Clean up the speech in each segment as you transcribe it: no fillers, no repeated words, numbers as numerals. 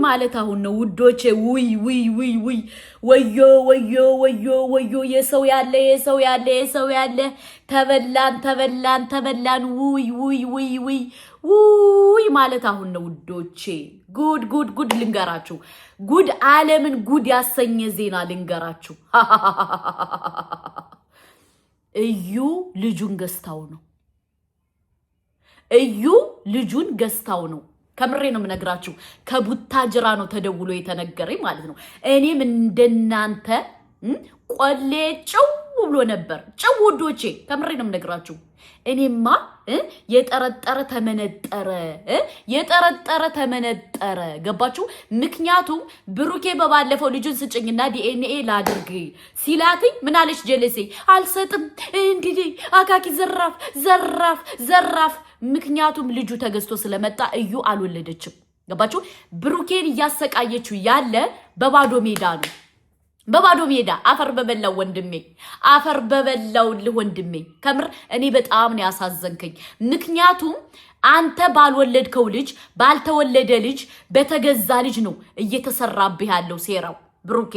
ማለት አሁን ነው ውዶቼ ውይ ወዮ የሰው ያለ ተበላን ውይ ማለት አሁን ነው ውዶቼ ጉድ ልንገራችሁ ጉድ ዓለምን ጉድ ያሰኘ ዜና ልንገራችሁ እዩ ልጁን ገስታው ነው ከምሬ ነው ምነግራችሁ ከቡታጅራ ነው ተደውሎ የተነገረኝ ማለት ነው እኔም እንደናንተ ቆሌጭው ብሎ ነበር ጭው ውዶቼ ከምሬ ነው ምነግራችሁ እኔማ የጠረጠረ ተመነጠረ ገባችሁ ምክንያቱም ብሩኬ በባለፈው ልጁን ስጭኝና ዲኤንኤ ላድርግ ሲላትኝ ምን አለች ጀለሴ አልሰጥም እንግዲህ አካኪ ዘራፍ ምክንያቱም ልጁ ተገዝቶ ስለመጣ እዩ አልወለደችም ገባችሁ ብሩኬን ያሰቃየችው ያለ በባዶ ሜዳ አፈር በበላው ወንድሜ ከምር እኔ በጣም ነው ያሳዘንከኝ ምክንያቱም አንተ ባልተወለደ ልጅ በተገዛ ልጅ ነው እየተሰራብህ ያለው ሴራው ብሩኬ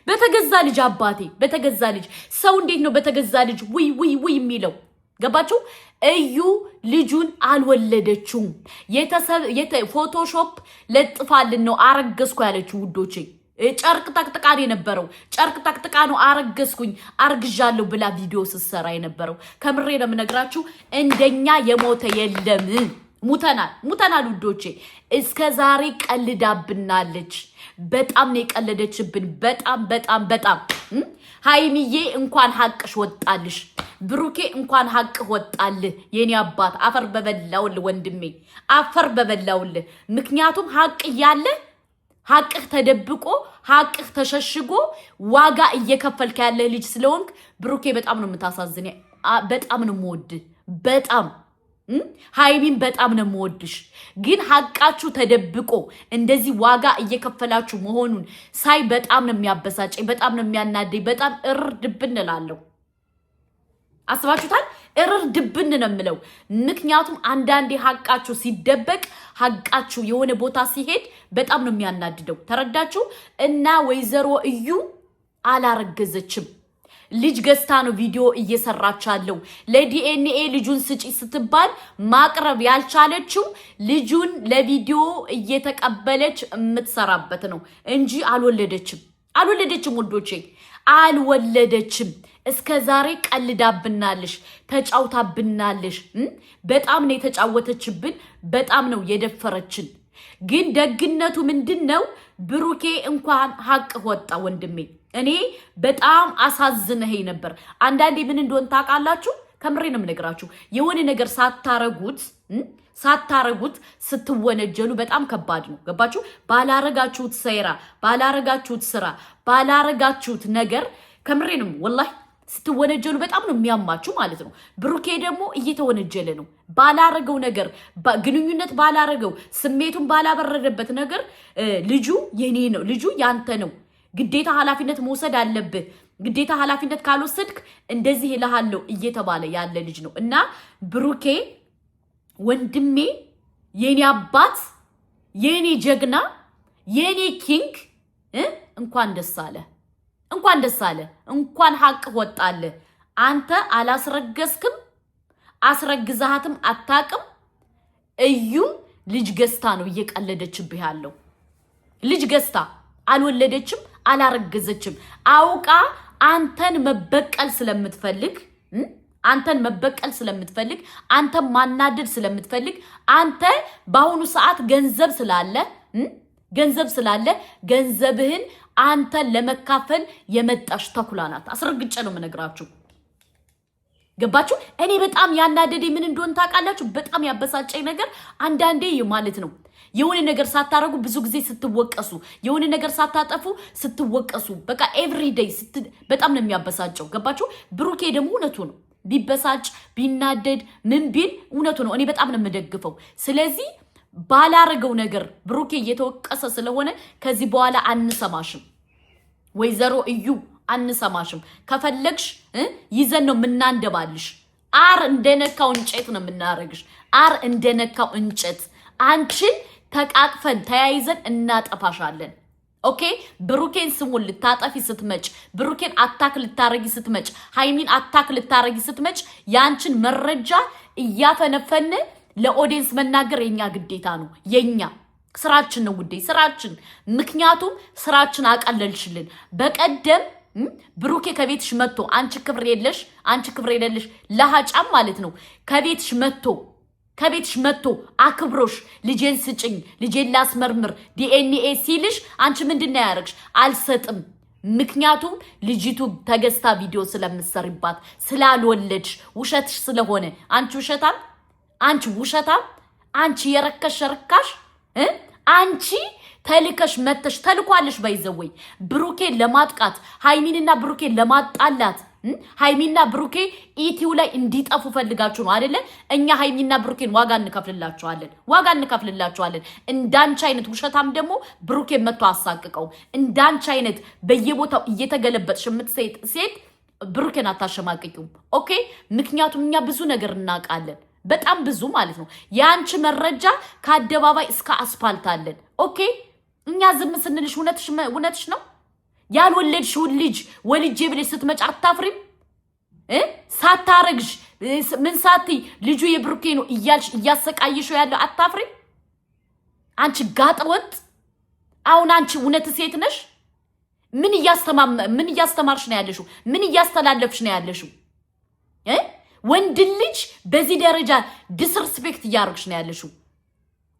በተገዛ ልጅ አባቴ በተገዛ ልጅ ሰው እንዴት ነው በተገዛ ልጅ ውይ የሚለው ገባችሁ እዩ ልጁን አልወለደችውም ፎቶሾፕ ለጥፋልን ነው አረገዝኩ ያለችው ውዶቼ ጨርቅ ተቅጥቃ ነው አረገዝኩኝ አርግዣለሁ ብላ ቪዲዮ ስሰራ የነበረው ከምሬ ነው ምነግራችሁ እንደኛ የሞተ የለም ሙተናል ውዶቼ እስከ ዛሬ ቀልዳብናለች በጣም ነው የቀለደችብን በጣም ሃይሚዬ እንኳን ሐቅሽ ወጣልሽ ብሩኬ እንኳን ሐቅ ወጣልህ የኔ አባት አፈር በበላውልህ ወንድሜ አፈር በበላውልህ ምክንያቱም ሐቅ ያለ ሐቅህ ተደብቆ ሐቅህ ተሸሽጎ ዋጋ እየከፈልከ ያለ ልጅ ስለሆንክ ብሩኬ በጣም ነው የምታሳዝኝ በጣም ነው የምወድ በጣም ሃይሚን በጣም ነው የምወድሽ ግን ሐቃችሁ ተደብቆ እንደዚህ ዋጋ እየከፈላችሁ መሆኑን ሳይ በጣም ነው የሚያበሳጨኝ በጣም ነው የሚያናደኝ በጣም እርድብን እላለሁ አስባችሁታል እርድብን ነው የምለው ምክንያቱም አንዳንዴ ሐቃችሁ ሲደበቅ ሐቃችሁ የሆነ ቦታ ሲሄድ በጣም ነው የሚያናድደው ተረዳችሁ እና ወይዘሮ እዩ አላረገዘችም ልጅ ገስታ ነው ቪዲዮ እየሰራቻለው ለዲኤንኤ ልጁን ስጪ ስትባል ማቅረብ ያልቻለችው ልጁን ለቪዲዮ እየተቀበለች የምትሰራበት ነው እንጂ አልወለደችም ወዶቼ አልወለደችም እስከ ዛሬ ቀልዳብናለሽ ተጫውታብናለሽ በጣም ነው የተጫወተችብን በጣም ነው የደፈረችን ግን ደግነቱ ምንድነው ብሩኬ እንኳን ሐቅ ወጣ ወንድሜ እኔ በጣም አሳዝነኸኝ ነበር አንዳንዴ ምን እንደሆነ ታውቃላችሁ ከምሬ ነው የምነግራችሁ የሆነ ነገር ሳታረጉት ስትወነጀሉ በጣም ከባድ ነው ገባችሁ ባላረጋችሁት ስራ ባላረጋችሁት ነገር ከምሬ ነው ወላሂ ስትወነጀሉ በጣም ነው የሚያማችሁ ማለት ነው ብሩኬ ደግሞ እየተወነጀለ ነው ባላረገው ነገር ግንኙነት ባላረገው ስሜቱን ባላበረደበት ነገር ልጁ የኔ ነው ልጁ ያንተ ነው ግዴታ ኃላፊነት መውሰድ አለብህ ግዴታ ኃላፊነት ካልወሰድክ እንደዚህ ይልሃለው እየተባለ ያለ ልጅ ነው እና ብሩኬ ወንድሜ የኔ አባት የኔ ጀግና የኔ ኪንግ እንኳን ደስ አለ እንኳን ሐቅ ወጣለ አንተ አላስረገዝክም አስረግዛሃትም አታቅም እዩ ልጅ ገስታ ነው እየቀለደችብህ ያለው ልጅ ገስታ አልወለደችም አላረገዘችም አውቃ አንተን መበቀል ስለምትፈልግ አንተን ማናደድ ስለምትፈልግ አንተ በአሁኑ ሰዓት ገንዘብ ስላለ ገንዘብህን አንተን ለመካፈል የመጣሽ ተኩላናት አስረግጬ ነው መነግራችሁ ገባችሁ እኔ በጣም ያናደደኝ ምን እንደሆነ ታውቃላችሁ በጣም ያበሳጨኝ ነገር አንዳንዴ ማለት ነው የሆነ ነገር ሳታረጉ ብዙ ጊዜ ስትወቀሱ የሆነ ነገር ሳታጠፉ ስትወቀሱ በቃ ኤቭሪ ዴይ በጣም ነው የሚያበሳጨው ገባችሁ ብሩኬ ደግሞ እውነቱ ነው ቢበሳጭ ቢናደድ ምን ቢል እውነቱ ነው እኔ በጣም ነው የምደግፈው ስለዚህ ባላረገው ነገር ብሩኬ እየተወቀሰ ስለሆነ ከዚህ በኋላ አንሰማሽም ወይዘሮ እዩ አንሰማሽም ከፈለግሽ ይዘን ነው ምናንደባልሽ አር እንደነካው እንጨት ነው ምናረግሽ አር እንደነካው እንጨት አንቺን ተቃቅፈን ተያይዘን እናጠፋሻለን ኦኬ ብሩኬን ስሙን ልታጠፊ ስትመጭ ብሩኬን አታክ ልታረጊ ስትመጭ ሃይሚን አታክ ልታረጊ ስትመጭ ያንቺን መረጃ እያፈነፈነ ለኦዲየንስ መናገር የኛ ግዴታ ነው የኛ ስራችን ነው ጉዴ ስራችን ምክንያቱም ስራችን አቀለልሽልን በቀደም ብሩኬ ከቤትሽ መጥቶ አንቺ ክብር የለሽ ለሃጫም ማለት ነው ከቤትሽ መጥቶ አክብሮሽ ልጄን ስጭኝ ልጄን ላስመርምር ዲኤንኤ ሲልሽ አንቺ ምንድነው ያረግሽ አልሰጥም ምክንያቱም ልጅቱ ተገስታ ቪዲዮ ስለምትሰሪባት ስላልወለድሽ ውሸትሽ ስለሆነ አንቺ ውሸታም አንቺ የረከሽ አንቺ ተልከሽ መተሽ ተልኳለሽ ባይዘወይ ብሩኬን ለማጥቃት ሃይሚንና ብሩኬን ለማጣላት ሃይሚና ብሩኬ ኢቲው ላይ እንዲጠፉ ፈልጋችሁ ነው አይደለ እኛ ሃይሚና ብሩኬን ዋጋ እንከፍልላችኋለን እንዳንቺ አይነት ውሸታም ደግሞ ብሩኬን መጥቶ አሳቅቀው እንዳንቺ አይነት በየቦታው እየተገለበጥሽ ሴት ብሩኬን አታሸማቅቂው ኦኬ ምክንያቱም እኛ ብዙ ነገር እናቃለን በጣም ብዙ ማለት ነው ያንቺ መረጃ ከአደባባይ እስከ አስፋልት አለን ኦኬ እኛ ዝም ስንልሽ እውነትሽ ነው ያልወለድሽው ልጅ ወልጄ ብለሽ ስትመጪ አታፍሪም ሳታረግሽ ምን ሳቲ ልጁ የብሩኬ ነው እያልሽ እያሰቃይሽው ያለው አታፍሪም አንቺ ጋጠወጥ አሁን አንቺ እውነት ሴት ነሽ ምን እያስተማርሽ ነው ያለሽው ምን እያስተላለፍሽ ነው ያለሽው ወንድ ልጅ በዚህ ደረጃ ዲስሪስፔክት እያረግሽ ነው ያለሽው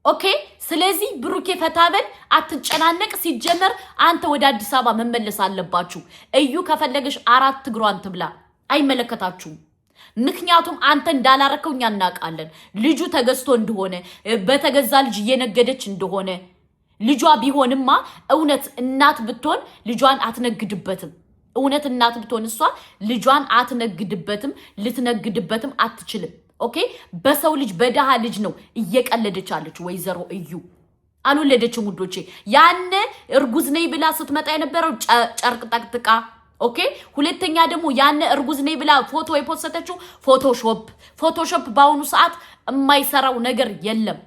ኦኬ ስለዚህ ብሩኬ ፈታበል አትጨናነቅ ሲጀመር አንተ ወደ አዲስ አበባ መመለስ አለባችሁ እዩ ከፈለገሽ 4 እግሯን ትብላ አይመለከታችሁም ምክንያቱም አንተ እንዳላረከውኛ እናቃለን ልጁ ተገዝቶ እንደሆነ በተገዛ ልጅ እየነገደች እንደሆነ ልጇ ቢሆንማ እውነት እናት ብትሆን ልጇን አትነግድበትም እውነት እናት ብትሆን እሷ ልጇን አትነግድበትም ልትነግድበትም አትችልም ኦኬ በሰው ልጅ በደሃ ልጅ ነው እየቀለደች አለች ወይዘሮ እዩ አልወለደችም ውዶቼ ያነ እርጉዝ ነይ ብላ ስትመጣ የነበረው ጨርቅ ጠቅጥቃ ኦኬ ሁለተኛ ደግሞ ያነ እርጉዝ ነይ ብላ ፎቶ የፖስተችው ፎቶሾፕ ባውኑ ሰዓት የማይሰራው ነገር የለም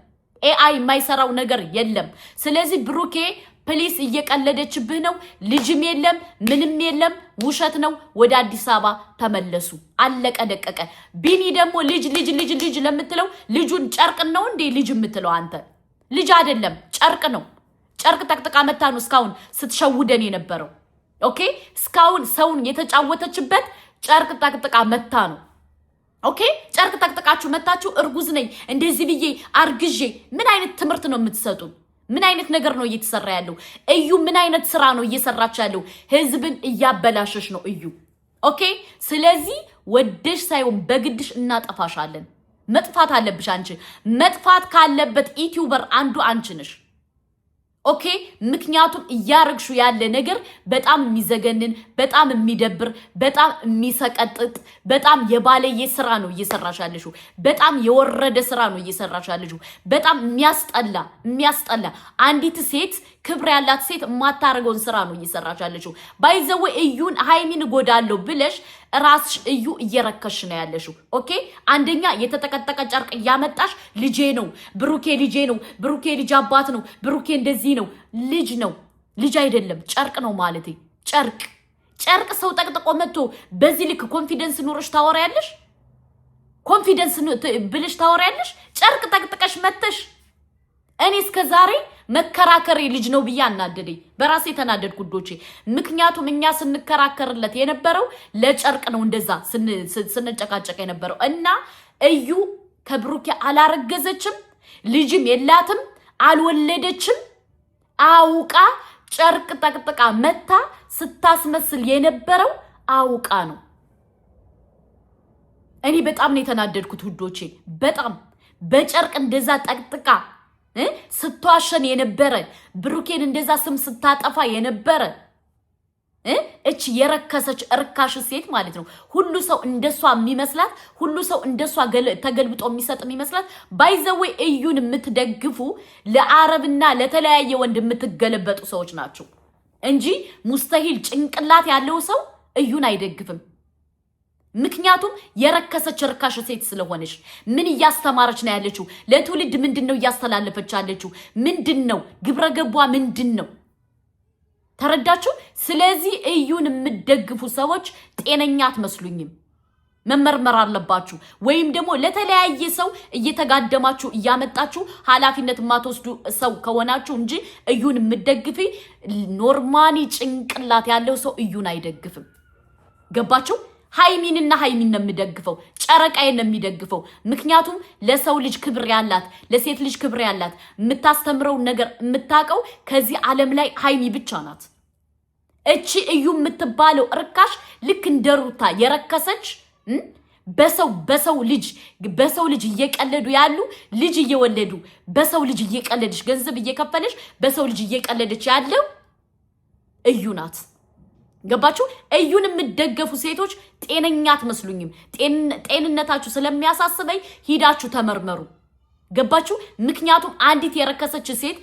ኤአይ የማይሰራው ነገር የለም ስለዚህ ብሩኬ ፕሊስ እየቀለደችብህ ነው ልጅም የለም ምንም የለም ውሸት ነው ወደ አዲስ አበባ ተመለሱ አለቀ ደቀቀ ቢኒ ደግሞ ልጅ ለምትለው ልጁን ጨርቅ ነው እንዴ ልጅ የምትለው አንተ ልጅ አይደለም ጨርቅ ነው ጨርቅ ተቅጥቃ መታ ነው እስካሁን ስትሸውደን የነበረው ኦኬ እስካሁን ሰውን የተጫወተችበት ጨርቅ ተቅጥቃ መታ ነው ኦኬ ጨርቅ ተቅጥቃችሁ መታችሁ እርጉዝ ነኝ እንደዚህ ብዬ አርግዤ ምን አይነት ትምህርት ነው የምትሰጡ ምን አይነት ነገር ነው እየተሰራ ያለው እዩ ምን አይነት ስራ ነው እየሰራች ያለው ህዝብን እያበላሸሽ ነው እዩ ኦኬ ስለዚህ ወደሽ ሳይሆን በግድሽ እናጠፋሻለን መጥፋት አለብሽ አንቺ መጥፋት ካለበት ዩቲዩበር አንዱ አንቺ ነሽ ኦኬ ምክንያቱም እያረግሹ ያለ ነገር በጣም የሚዘገንን በጣም የሚደብር በጣም የሚሰቀጥጥ በጣም የባለየ ስራ ነው እየሰራሻለሽ በጣም የወረደ ስራ ነው እየሰራሻለሽ በጣም የሚያስጠላ አንዲት ሴት ክብር ያላት ሴት ማታረገውን ስራ ነው እየሰራሻለሽ ባይዘው እዩን ሃይሚን ጎዳለው ብለሽ ራስሽ እዩ እየረከሽ ነው ያለሽ ኦኬ አንደኛ የተጠቀጠቀ ጨርቅ ያመጣሽ ልጄ ነው ብሩኬ ልጅ አባት ነው ብሩኬ እንደዚህ ነው ልጅ አይደለም ጨርቅ ነው ማለት ጨርቅ ሰው ጠቅጥቆ መጥቶ በዚህ ልክ ኮንፊደንስ ኑሮሽ ታወሪያለሽ ኮንፊደንስ ብለሽ ታወሪያለሽ ጨርቅ ጠቅጥቀሽ መተሽ እኔ እስከ ዛሬ መከራከሬ ልጅ ነው ብዬ አናደደኝ በራሴ ተናደድኩ ዶቼ ምክንያቱም እኛ ስንከራከርለት የነበረው ለጨርቅ ነው እንደዛ ስንጨቃጨቅ የነበረው እና እዩ ከብሩኬ አላረገዘችም ልጅም የላትም አልወለደችም አውቃ ጨርቅ ጠቅጥቃ መታ ስታስመስል የነበረው አውቃ ነው እኔ በጣም ነው የተናደድኩት ውዶቼ በጣም በጨርቅ እንደዛ ጠቅጥቃ ስትዋሸን የነበረ ብሩኬን እንደዛ ስም ስታጠፋ የነበረ እቺ የረከሰች እርካሽ ሴት ማለት ነው ሁሉ ሰው እንደሷ የሚመስላት ሁሉ ሰው እንደሷ ተገልብጦ የሚሰጥ የሚመስላት ባይዘው እዩን የምትደግፉ ለአረብና ለተለያየ ወንድ የምትገለበጡ ሰዎች ናቸው እንጂ ሙስተሂል ጭንቅላት ያለው ሰው እዩን አይደግፍም ምክንያቱም የረከሰች ርካሽ ሴት ስለሆነች ምን ያስተማረች ነው ያለችው ለትውልድ ምንድነው ያስተላለፈች ያለችው ምንድነው ግብረገቧ ምንድነው ተረዳችሁ ስለዚህ እዩን የምትደግፉ ሰዎች ጤነኛ አትመስሉኝም መመርመር አለባችሁ ወይም ደግሞ ለተለያየ ሰው እየተጋደማችሁ ያመጣችሁ ኃላፊነት ማትወስዱ ሰው ከሆናችሁ እንጂ እዩን የምትደግፊ ኖርማሊ ጭንቅላት ያለው ሰው እዩን አይደግፍም ገባችሁ ሃይሚንና ሃይሚን ነው የሚደግፈው ጨረቃዬን ነው የሚደግፈው ምክንያቱም ለሰው ልጅ ክብር ያላት ለሴት ልጅ ክብር ያላት የምታስተምረው ነገር የምታቀው ከዚህ ዓለም ላይ ሃይሚ ብቻ ናት እቺ እዩ የምትባለው ርካሽ ልክ እንደሩታ የረከሰች በሰው ልጅ እየቀለዱ ያሉ ልጅ እየወለዱ በሰው ልጅ እየቀለደች ገንዘብ እየከፈለች በሰው ልጅ እየቀለደች ያለው እዩ ናት ገባችሁ እዩን የምትደገፉ ሴቶች ጤነኛ አትመስሉኝም ጤንነታችሁ ስለሚያሳስበኝ ሂዳችሁ ተመርመሩ ገባችሁ ምክንያቱም አንዲት የረከሰች ሴት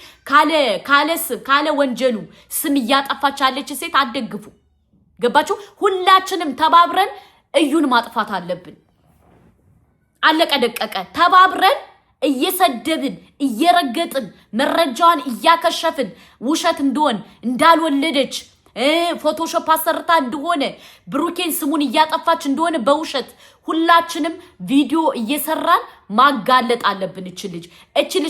ካለ ወንጀሉ ስም ያጠፋች ያለች ሴት አደግፉ ገባችሁ ሁላችንም ተባብረን እዩን ማጥፋት አለብን አለቀ ደቀቀ ተባብረን እየሰደብን እየረገጥን መረጃዋን እያከሸፍን ውሸት እንዳልወለደች ፎቶሾፕ አሰርታ እንደሆነ ብሩኬን ስሙን እያጠፋች እንደሆነ በውሸት ሁላችንም ቪዲዮ እየሰራን ማጋለጥ አለብን እቺ ልጅ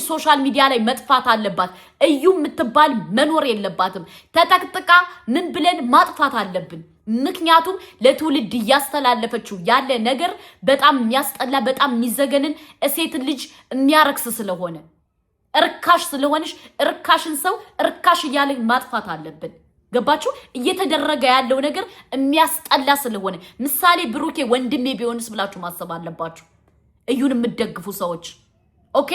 ሶሻል ሚዲያ ላይ መጥፋት አለባት እዩ የምትባል መኖር የለባትም ተጠቅጥቃ ምን ብለን ማጥፋት አለብን ምክንያቱም ለትውልድ ያስተላለፈችው ያለ ነገር በጣም የሚያስጠላ በጣም የሚዘገንን ሴት ልጅ የሚያረክስ ስለሆነ እርካሽ ስለሆነሽ እርካሽን ሰው እርካሽ እያለ ማጥፋት አለብን ገባችሁ እየተደረገ ያለው ነገር የሚያስጠላ ስለሆነ ምሳሌ ብሩኬ ወንድሜ ቢሆንስ ብላችሁ ማሰብ አለባችሁ እዩን የምትደግፉ ሰዎች ኦኬ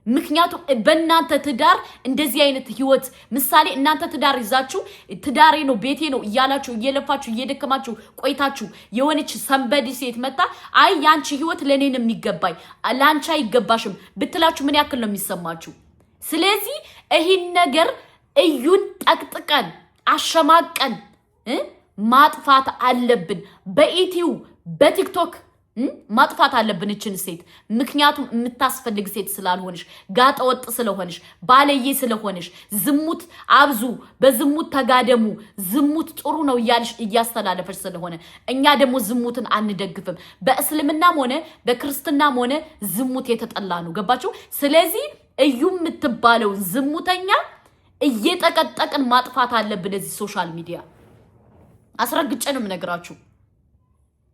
ምክንያቱም በእናንተ ትዳር እንደዚህ አይነት ህይወት ምሳሌ እናንተ ትዳር ይዛችሁ ትዳሬ ነው ቤቴ ነው እያላችሁ እየለፋችሁ እየደከማችሁ ቆይታችሁ የሆነች ሰንበዲ ሴት መጣ አይ ያንቺ ህይወት ለኔ ነው የሚገባይ ላንቺ አይገባሽም ብትላችሁ ምን ያክል ነው የሚሰማችሁ ስለዚህ ይሄን ነገር እዩን ጠቅጥቀን አሸማቀን ማጥፋት አለብን በኢቲዩ በቲክቶክ ማጥፋት አለብን እቺን ሴት ምክንያቱም የምታስፈልግ ሴት ስላልሆነሽ ጋጠወጥ ስለሆነሽ ባለየ ስለሆነሽ ዝሙት አብዙ በዝሙት ተጋደሙ ዝሙት ጥሩ ነው ያልሽ እያስተላለፈሽ ስለሆነ እኛ ደግሞ ዝሙትን አንደግፍም በእስልምናም ሆነ በክርስትናም ሆነ ዝሙት የተጠላ ነው ገባችሁ ስለዚህ እዩ የምትባለው ዝሙተኛ እየተቀጠቀን ማጥፋት አለብን እዚህ ሶሻል ሚዲያ አስረግጨንም ነግራችሁ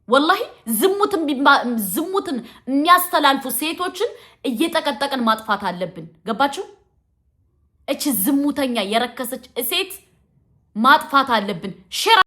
والله ዝሙትን የሚያስተላልፉ ሴቶችን እየተቀጠቀን ማጥፋት አለብን ገባችሁ እቺ ዝሙተኛ የረከሰች ሴት ማጥፋት አለብን